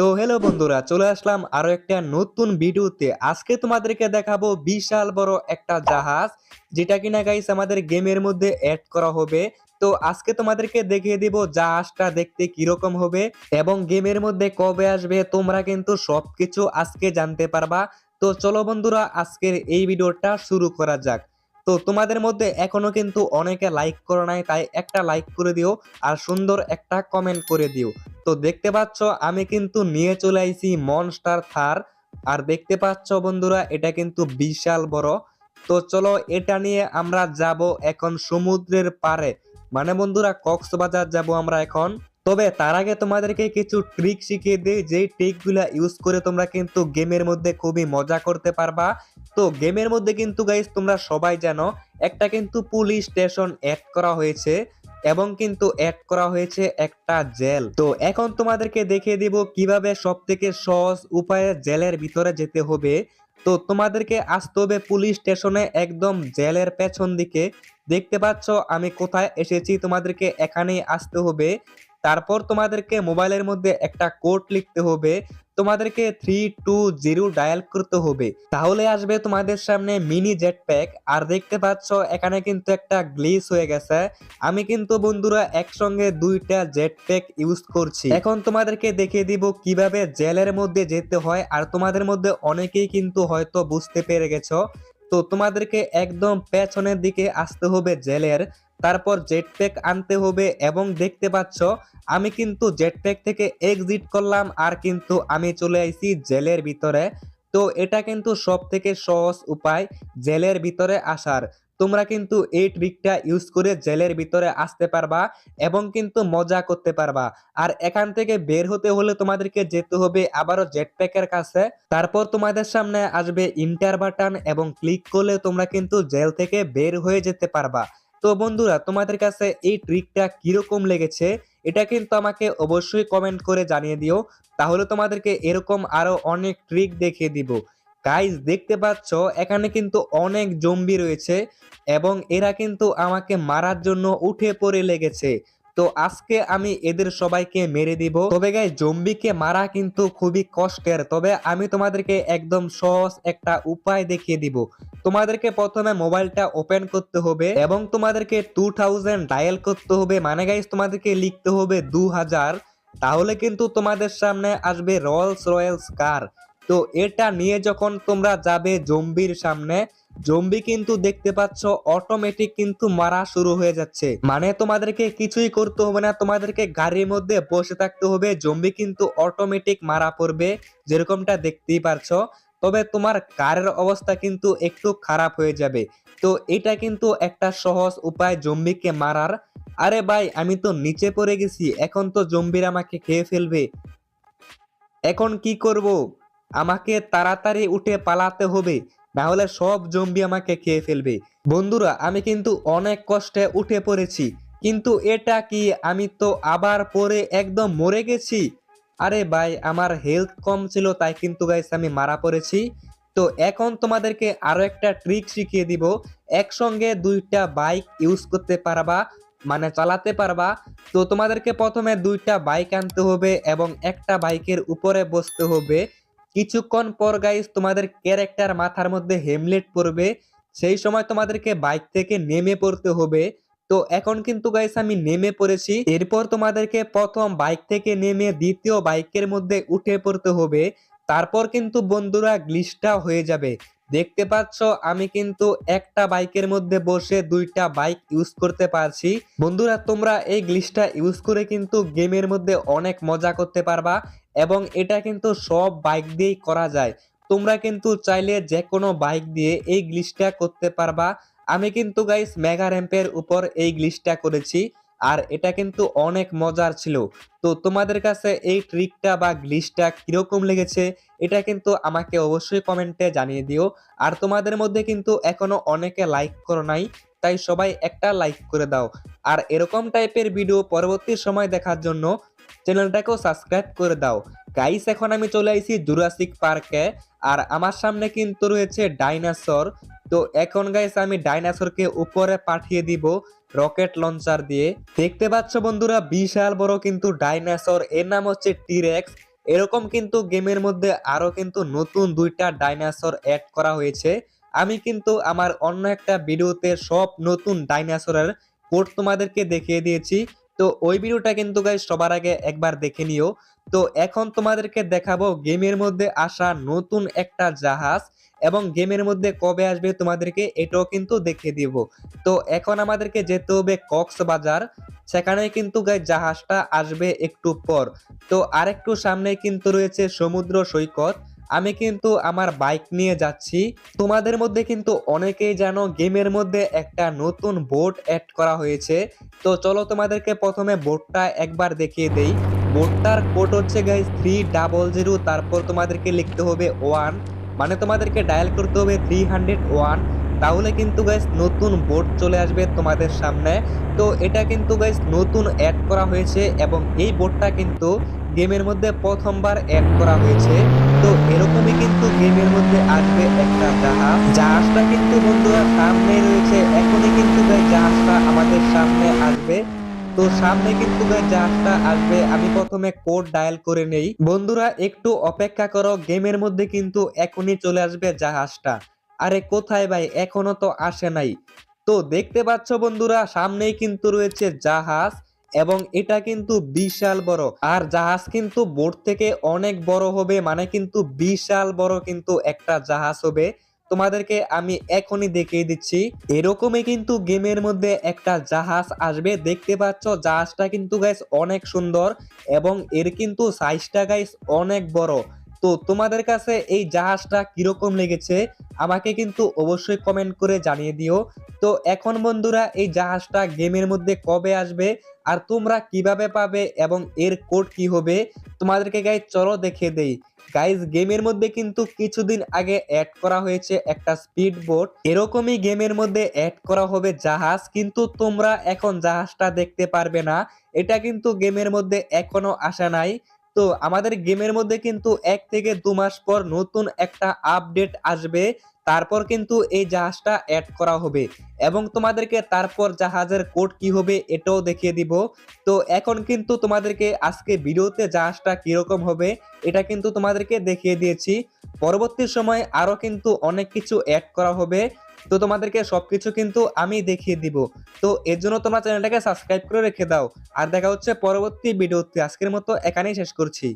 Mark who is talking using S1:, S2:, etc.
S1: তো হ্যালো বন্ধুরা, চলে আসলাম আরো একটা নতুন ভিডিওতে। আজকে তোমাদেরকে দেখাবো বিশাল বড় একটা জাহাজ, যেটা কিনা গাইস আমাদের গেমের মধ্যে অ্যাড করা হবে। তো আজকে তোমাদেরকে দেখিয়ে দিব জাহাজটা দেখতে কিরকম হবে এবং গেমের মধ্যে কবে আসবে, তোমরা কিন্তু সবকিছু আজকে জানতে পারবা। তো চলো বন্ধুরা, আজকের এই ভিডিওটা শুরু করা যাক। তো তোমাদের মধ্যে এখনো কিন্তু অনেকে লাইক করো নাই, তাই একটা লাইক করে দিও আর সুন্দর একটা কমেন্ট করে দিও। তো দেখতে পাচ্ছ আমি কিন্তু নিয়ে চলে আইছি মনস্টার থার। আর দেখতে পাচ্ছ বন্ধুরা, এটা কিন্তু বিশাল বড়। তো চলো এটা নিয়ে আমরা যাব এখন সমুদ্রের পারে, মানে বন্ধুরা কক্সবাজার যাব আমরা এখন। তবে তার আগে তোমাদেরকে কিছু ট্রিক শিখিয়ে দিই, যেই ট্রিকগুলা ইউজ করে তোমরা কিন্তু গেমের মধ্যে খুবই মজা করতে পারবা। তো গেমের মধ্যে কিন্তু গাইস তোমরা সবাই জানো একটা কিন্তু পুলিশ স্টেশন অ্যাড করা হয়েছে এবং কিন্তু অ্যাড করা হয়েছে একটা জেল। তো এখন তোমাদেরকে দেখিয়ে দিব কিভাবে সব থেকে সহজ উপায়ে জেলের ভিতরে যেতে হবে। তো তোমাদেরকে আসতে হবে পুলিশ স্টেশনে, একদম জেলের পেছন দিকে। দেখতে পাচ্ছ আমি কোথায় এসেছি, তোমাদেরকে এখানেই আসতে হবে। তারপর তোমাদেরকে মোবাইলের মধ্যে একটা কোড লিখতে হবে, তোমাদেরকে 320 ডায়াল করতে হবে, তাহলে আসবে তোমাদের সামনে মিনি জেট প্যাক। আর দেখতে পাচ্ছ এখানে কিন্তু একটা গ্লিচ হয়ে গেছে, আমি কিন্তু বন্ধুরা একসঙ্গে দুইটা জেট প্যাক ইউজ করছি। এখন তোমাদেরকে দেখিয়ে দিব কিভাবে জেলের মধ্যে যেতে হয়, আর তোমাদের মধ্যে অনেকেই কিন্তু হয়তো বুঝতে পেরে গেছো। তো তোমাদেরকে একদম পেছনের দিকে আসতে হবে জেলের, তারপর জেট প্যাক আনতে হবে এবং দেখতে পাচ্ছ আমি কিন্তু জেট প্যাক থেকে এক্সিট করলাম আর কিন্তু আমি চলে আইছি জেলের ভিতরে। তো এটা কিন্তু সব থেকে সহজ উপায় জেলের ভিতরে আসার। তোমরা কিন্তু এই ট্রিকটা ইউজ করে জেলের ভিতরে আসতে পারবা এবং কিন্তু মজা করতে পারবা। আর এখান থেকে বের হতে হলে তোমাদেরকে যেতে হবে আবারও জেটপ্যাকের কাছে, তারপর তোমাদের সামনে আসবে ইন্টার বাটন এবং ক্লিক করলে তোমরা কিন্তু জেল থেকে বের হয়ে যেতে পারবা। তো বন্ধুরা, তোমাদের কাছে এই ট্রিকটা কিরকম লেগেছে এটা কিন্তু আমাকে অবশ্যই কমেন্ট করে জানিয়ে দিও, তাহলে তোমাদেরকে এরকম আরো অনেক ট্রিক দেখিয়ে দিব। গাইজ দেখতে পাচ্ছ এখানে কিন্তু অনেক জম্বি রয়েছে এবং এরা কিন্তু আমাকে মারার জন্য উঠে পড়ে লেগেছে। তো আজকে আমি এদের সবাইকে মেরে দিব। তবে গাইজ জম্বিকে মারা কিন্তু খুবই কষ্টের, তবে আমি তোমাদেরকে একদম সহজ একটা উপায় দেখিয়ে দিব। তোমাদেরকে প্রথমে মোবাইলটা ওপেন করতে হবে এবং তোমাদেরকে 2000 ডায়াল করতে হবে, মানে গাইজ তোমাদেরকে লিখতে হবে 2000। তাহলে কিন্তু তোমাদের সামনে আসবে রোলস রয়েলস কার। তো এটা নিয়ে যখন তোমরা যাবে জম্বির সামনে, জম্বি কিন্তু দেখতে পাচ্ছ অটোমেটিক কিন্তু মারা শুরু হয়ে যাচ্ছে, মানে তোমাদেরকে কিছুই করতে হবে না, তোমাদেরকে গাড়ির মধ্যে বসে থাকতে হবে, জম্বি কিন্তু অটোমেটিক মারা পড়বে, যেরকমটা দেখতেই পারছো। তবে তোমার কারের অবস্থা কিন্তু একটু খারাপ হয়ে যাবে। তো এটা কিন্তু একটা সহজ উপায় জম্বিকে মারার। আরে ভাই, আমি তো নিচে পড়ে গেছি, এখন তো জম্বির আমাকে খেয়ে ফেলবে। এখন কি করব? আমাকে তাড়াতাড়ি উঠে পালাতে হবে, না হলে সব জম্বি আমাকে খেয়ে ফেলবে। বন্ধুরা, আমি কিন্তু অনেক কষ্টে উঠে পড়েছি, কিন্তু এটা কি, আমি তো আবার পরে একদম মরে গেছি। আরে ভাই, আমার হেলথ কম ছিল তাই কিন্তু গাইস আমি মারা পড়েছি। তো এখন তোমাদেরকে আরো একটা ট্রিক শিখিয়ে দিব, একসঙ্গে দুইটা বাইক ইউজ করতে পারবা, মানে চালাতে পারবা। তো তোমাদেরকে প্রথমে দুইটা বাইক আনতে হবে এবং একটা বাইকের উপরে বসতে হবে। কিছুক্ষণ পর গাইস তোমাদের ক্যারেক্টার মাথার মধ্যে হেমলেট পরবে, সেই সময় তোমাদেরকে বাইক থেকে নেমে পড়তে হবে। তো এখন কিন্তু গাইস আমি নেমে পড়েছি, এরপর তোমাদেরকে প্রথম বাইক থেকে নেমে দ্বিতীয় বাইকের মধ্যে উঠে পড়তে হবে। তারপর কিন্তু বন্ধুরা গ্লিচটা হয়ে যাবে। দেখতে পাচ্ছ আমি কিন্তু একটা বাইকের মধ্যে বসে দুইটা বাইক ইউজ করতে পারছি। বন্ধুরা, তোমরা এই গ্লিচটা ইউজ করে কিন্তু গেমের মধ্যে অনেক মজা করতে পারবা এবং এটা কিন্তু সব বাইক দিয়েই করা যায়। তোমরা কিন্তু চাইলে যে কোনো বাইক দিয়ে এই গ্লিচটা করতে পারবা। আমি কিন্তু গাইস মেগা র্যাম্পের উপর এই গ্লিচটা করেছি আর এটা কিন্তু অনেক মজার ছিল। তো তোমাদের কাছে এই ট্রিকটা বা গ্লিচটা কিরকম লেগেছে এটা কিন্তু আমাকে অবশ্যই কমেন্টে জানিয়ে দিও। আর তোমাদের মধ্যে কিন্তু এখনো অনেকে লাইক করো নাই, তাই সবাই একটা লাইক করে দাও। আর এরকম টাইপের ভিডিও পরবর্তী সময় দেখার জন্য চ্যানেলটাকেও সাবস্ক্রাইব করে দাও। গাইস এখন আমি চলে আইছি জুরাসিক পার্কে, আর আমার সামনে কিন্তু রয়েছে ডাইনোসর। তো এখন গাইস আমি ডাইনোসরকে উপরে পাঠিয়ে দিব রকেট লঞ্চার দিয়ে। দেখতে পাচ্ছ বন্ধুরা, বিশাল বড় কিন্তু ডাইনোসর, এর নাম হচ্ছে টিরেক্স। এরকম কিন্তু গেমের মধ্যে আরো কিন্তু নতুন 2টা ডাইনোসর অ্যাড করা হয়েছে। আমি কিন্তু আমার অন্য একটা ভিডিওতে সব নতুন ডাইনোসরের কোড তোমাদেরকে দেখিয়ে দিয়েছি। তো ওই ভিডিওটা কিন্তু গাইস সবার আগে একবার দেখে নিও। তো এখন তোমাদেরকে দেখাবো গেমের মধ্যে আসা নতুন একটা জাহাজ, এবং গেমের মধ্যে কবে আসবে তোমাদেরকে এটাও কিন্তু দেখিয়ে দিব। তো এখন আমাদেরকে যেতে হবে কক্সবাজার, সেখানে কিন্তু গাইস জাহাজটা আসবে একটু পর। তো আরেকটু সামনে কিন্তু রয়েছে সমুদ্র সৈকত। আমি কিন্তু আমার বাইক নিয়ে যাচ্ছি। তোমাদের মধ্যে কিন্তু অনেকেই জানো গেমের মধ্যে একটা নতুন বোট অ্যাড করা হয়েছে। তো চলো তোমাদেরকে প্রথমে বোটটা একবার দেখিয়ে দেই। বোটটার কোড হচ্ছে গাইস 300, তারপর তোমাদেরকে লিখতে হবে 1, মানে তোমাদেরকে ডায়াল করতে হবে 301। তাহলে কিন্তু গাইস নতুন বোট চলে আসবে তোমাদের সামনে। তো এটা কিন্তু গাইস নতুন অ্যাড করা হয়েছে, এবং এই বোটটা কিন্তু গেমের মধ্যে প্রথমবার অ্যাড করা হয়েছে। তো এরকমই কিন্তু গেমের মধ্যে আসবে একটা জাহাজ। জাহাজটা কিন্তু বন্ধুরা সামনে রয়েছে, এখনই কিন্তু গাইস জাহাজটা আমাদের সামনে আসবে। তো সামনে কিন্তু গাইস জাহাজটা আসবে, আমি প্রথমে কোড ডায়াল করে নেই। বন্ধুরা একটু অপেক্ষা করো, গেমের মধ্যে কিন্তু এখনই চলে আসবে জাহাজটা। আরে কোথায় ভাই, এখনো তো আসে নাই। তো দেখতে পাচ্ছ বন্ধুরা সামনেই কিন্তু রয়েছে জাহাজ, এবং এটা কিন্তু বিশাল বড়। আর জাহাজ কিন্তু বোট থেকে অনেক বড় হবে, মানে কিন্তু বিশাল বড় কিন্তু একটা জাহাজ হবে। তোমাদেরকে আমি এখনই দেখিয়ে দিচ্ছি। এরকমই কিন্তু গেমের মধ্যে একটা জাহাজ আসবে। দেখতে পাচ্ছ জাহাজটা কিন্তু গাইস অনেক সুন্দর, এবং এর কিন্তু সাইজটা গাইস অনেক বড়। তো তোমাদের কাছে এই জাহাজটা কিরকম লেগেছে আমাকে কিন্তু অবশ্যই কমেন্ট করে জানিয়ে দিও। তো এখন বন্ধুরা এই জাহাজটা গেমের মধ্যে কবে আসবে, আর তোমরা কিভাবে পাবে, এবং এর কোড কি হবে, তোমাদেরকে গাইস চলো দেখিয়ে দেই। গাইস গেমের মধ্যে কিন্তু কিছুদিন আগে অ্যাড করা হয়েছে একটা স্পিড বোট, এরকমই গেমের মধ্যে অ্যাড করা হবে জাহাজ, কিন্তু তোমরা এখন জাহাজটা দেখতে পারবে না। এটা কিন্তু গেমের মধ্যে এখনো আসা নাই। তো আমাদের গেমের মধ্যে কিন্তু 1 থেকে 2 মাস পর নতুন একটা আপডেট আসবে, তারপর কিন্তু এই জাহাজটা অ্যাড করা হবে, এবং তোমাদেরকে তারপর জাহাজের কোড কি হবে এটাও দেখিয়ে দিব। তো এখন কিন্তু তোমাদেরকে আজকে ভিডিওতে জাহাজটা কিরকম হবে এটা কিন্তু তোমাদেরকে দেখিয়ে দিয়েছি। পরবর্তী সময় আরো কিন্তু অনেক কিছু অ্যাড করা হবে, তো তোমাদেরকে সবকিছু কিন্তু আমি দেখিয়ে দিব। তো এর জন্য তোমরা চ্যানেলটাকে সাবস্ক্রাইব করে রেখে দাও। আর দেখা হচ্ছে পরবর্তী ভিডিওতে, আজকের মতো এখানেই শেষ করছি।